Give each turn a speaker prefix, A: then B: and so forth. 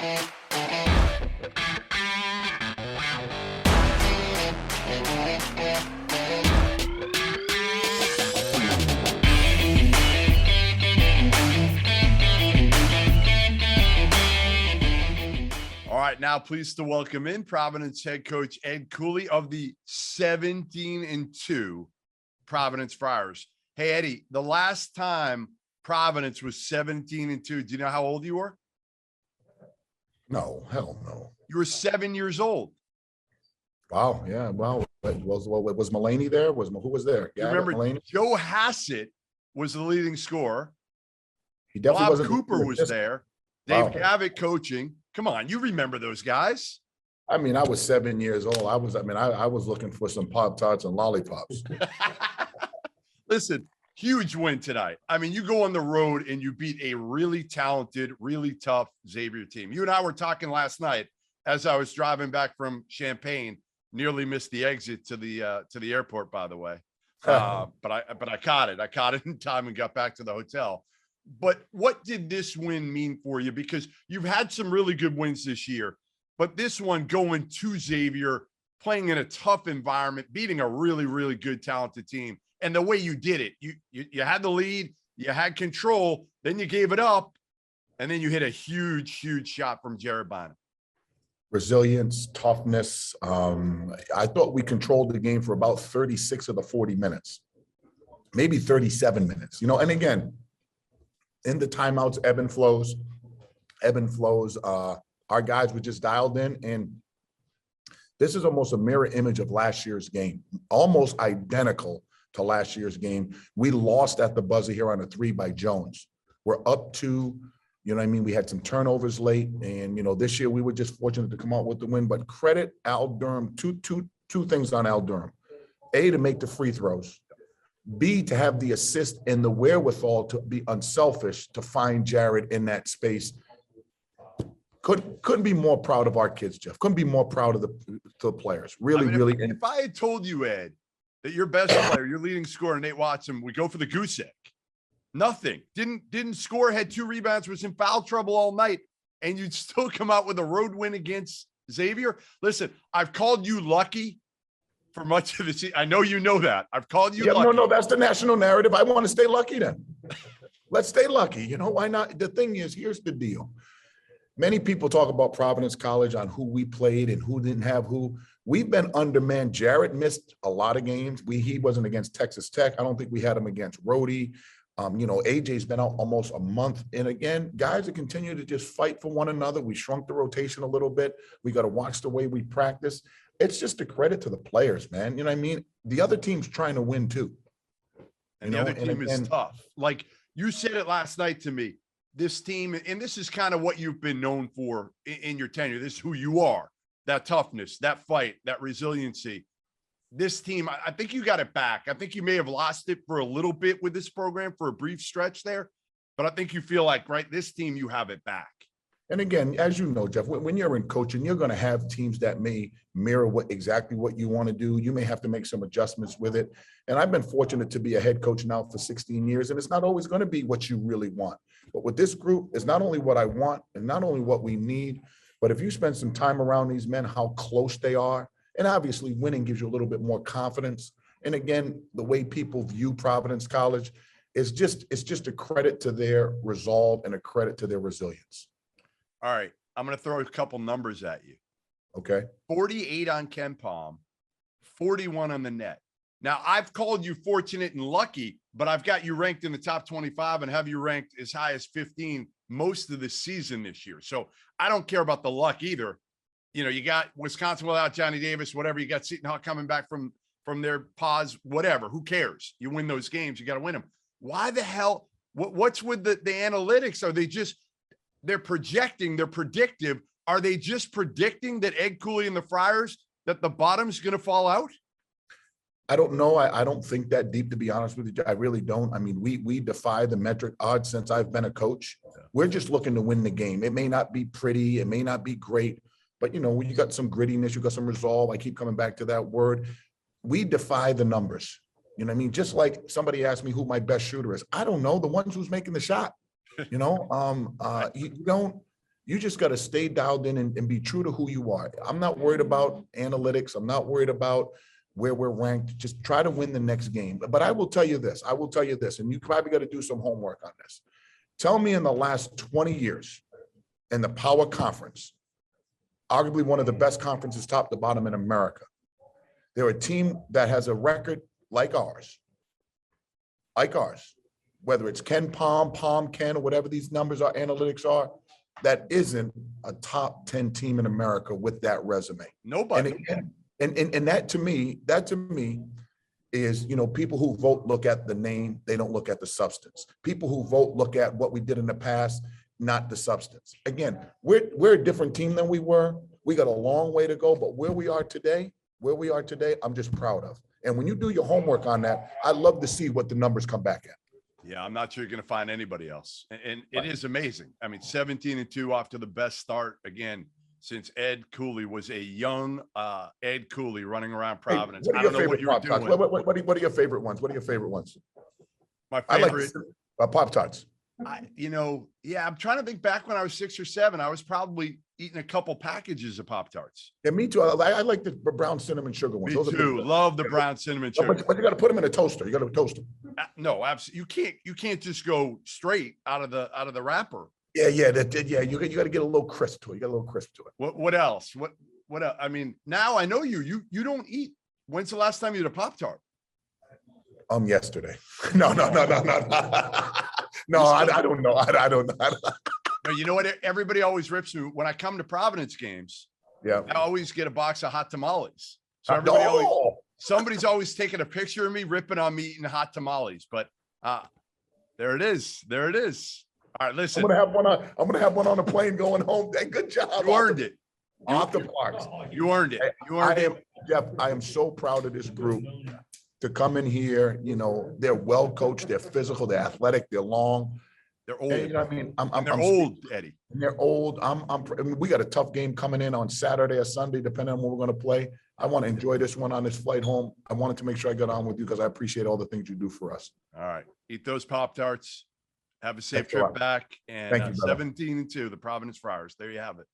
A: All right, now pleased to welcome in Providence head coach Ed Cooley of the 17-2 Providence Friars. Hey, Eddie, the last time Providence was 17-2, do you know how old you were?
B: No, hell no.
A: You were 7 years old.
B: Wow, yeah, wow. Was Mulaney there? Who was there?
A: You remember Mulaney? Joe Hassett was the leading scorer.
B: He definitely
A: Bob
B: wasn't.
A: Cooper was there.
B: Wow.
A: Dave Gavitt coaching. Come on, you remember those guys?
B: I mean, I was 7 years old. I was looking for some Pop-Tarts and lollipops.
A: Listen, huge win tonight. I mean, you go on the road and you beat a really talented, really tough Xavier team. You and I were talking last night as I was driving back from Champaign. Nearly missed the exit to the airport, by the way. But I caught it. I caught it in time and got back to the hotel. But what did this win mean for you? Because you've had some really good wins this year, but this one going to Xavier, playing in a tough environment, beating a really, really good, talented team. And the way you did it, you had the lead, you had control, then you gave it up, and then you hit a huge, huge shot from Jared Bynum.
B: Resilience, toughness. I thought we controlled the game for about 36 of the 40 minutes, maybe 37 minutes, and again, in the timeouts, ebb and flows. Our guys were just dialed in, and this is almost a mirror image of last year's game, almost identical to last year's game. We lost at the buzzer here on a 3 by Jones. We're up 2, we had some turnovers late, and this year we were just fortunate to come out with the win. But credit Al Durham, two things on Al Durham: A, to make the free throws, B, to have the assist and the wherewithal to be unselfish to find Jared in that space. Couldn't be more proud of our kids, Jeff. Couldn't be more proud of the players. Really.
A: If I had told you, Ed, that your best player, your leading scorer, Nate Watson, would go for the goose egg, nothing, didn't score, had 2 rebounds, was in foul trouble all night, and you'd still come out with a road win against Xavier. Listen, I've called you lucky for much of the season. I know you know that. I've called you lucky.
B: No, that's the national narrative. I want to stay lucky then. Let's stay lucky. Why not? The thing is, here's the deal. Many people talk about Providence College on who we played and who didn't have who. We've been undermanned. Jared missed a lot of games. He wasn't against Texas Tech. I don't think we had him against Rhodey. AJ's been out almost a month. And again, guys that continue to just fight for one another. We shrunk the rotation a little bit. We got to watch the way we practice. It's just a credit to the players, man. You know what I mean? The other team's trying to win too.
A: And the other team is tough. Like you said it last night to me, this team, and this is kind of what you've been known for in your tenure. This is who you are, that toughness, that fight, that resiliency. This team, I think you got it back. I think you may have lost it for a little bit with this program for a brief stretch there, but I think you feel like, right, this team, you have it back.
B: And again, as you know, Jeff, when you're in coaching, you're going to have teams that may mirror exactly what you want to do. You may have to make some adjustments with it. And I've been fortunate to be a head coach now for 16 years, and it's not always going to be what you really want. But with this group, it's not only what I want and not only what we need, but if you spend some time around these men, how close they are, and obviously winning gives you a little bit more confidence. And again, the way people view Providence College is it's just a credit to their resolve and a credit to their resilience.
A: All right, I'm going to throw a couple numbers at you.
B: Okay.
A: 48 on Ken Palm, 41 on the net. Now, I've called you fortunate and lucky, but I've got you ranked in the top 25 and have you ranked as high as 15 most of the season this year. So I don't care about the luck either. You got Wisconsin without Johnny Davis, whatever. You got Seton Hall coming back from their pause, whatever. Who cares? You win those games. You got to win them. Why the hell? What's with the analytics? Are they just – they're projecting, they're predictive. Are they just predicting that Ed Cooley and the Friars, that the bottom's going to fall out?
B: I don't know. I don't think that deep, to be honest with you. I really don't. I mean, we defy the metric odds since I've been a coach. We're just looking to win the game. It may not be pretty. It may not be great. But, you got some grittiness. You got some resolve. I keep coming back to that word. We defy the numbers. You know what I mean? Just like somebody asked me who my best shooter is. I don't know. The ones who's making the shot. You don't You just got to stay dialed in and be true to who you are. I'm not worried about analytics. I'm not worried about where we're ranked. Just try to win the next game. But I will tell you this, and you probably got to do some homework on this. Tell me in the last 20 years in the Power Conference, arguably one of the best conferences top to bottom in America, they're a team that has a record like ours, whether it's Ken Palm Ken, or whatever these numbers are, analytics are, that isn't a top 10 team in America with that resume.
A: Nobody.
B: And that to me is, people who vote look at the name, they don't look at the substance. People who vote look at what we did in the past, not the substance. Again, we're a different team than we were. We got a long way to go, but where we are today, I'm just proud of. And when you do your homework on that, I love to see what the numbers come back at.
A: Yeah, I'm not sure you're going to find anybody else. And it is amazing. I mean, 17-2 off to the best start again since Ed Cooley was a young Ed Cooley running around Providence.
B: Hey,
A: I don't know what you were doing.
B: What are your favorite ones?
A: My favorite
B: Pop-Tarts.
A: I'm trying to think back when I was 6 or 7. I was probably eating a couple packages of Pop-Tarts.
B: Yeah, me too. I like the brown cinnamon sugar ones.
A: Me too. Love the brown cinnamon sugar.
B: But you got to put them in a toaster. You got to toast them.
A: No, absolutely. You can't just go straight out of the wrapper.
B: Yeah. You got to get a little crisp to it.
A: What else? What else? I mean, now I know you don't eat. When's the last time you had a Pop-Tart?
B: Yesterday. No. No, I don't know. I don't know.
A: No, you know what? Everybody always rips me when I come to Providence games.
B: Yeah,
A: I always get a box of hot tamales. So somebody's always taking a picture of me ripping on me eating hot tamales. But there it is. All right, listen.
B: I'm gonna have one on the plane going home. Hey, good job.
A: You earned it.
B: Off the parks.
A: You earned it. You earned it.
B: Jeff, I am so proud of this group to come in here. They're well coached, they're physical, they're athletic, they're long.
A: They're old.
B: And,
A: they're old, Eddie.
B: They're old. We got a tough game coming in on Saturday or Sunday, depending on what we're going to play. I want to enjoy this one on this flight home. I wanted to make sure I got on with you because I appreciate all the things you do for us.
A: All right. Eat those Pop-Tarts. Have a safe trip back. And
B: thank you,
A: 17-2, the Providence Friars. There you have it.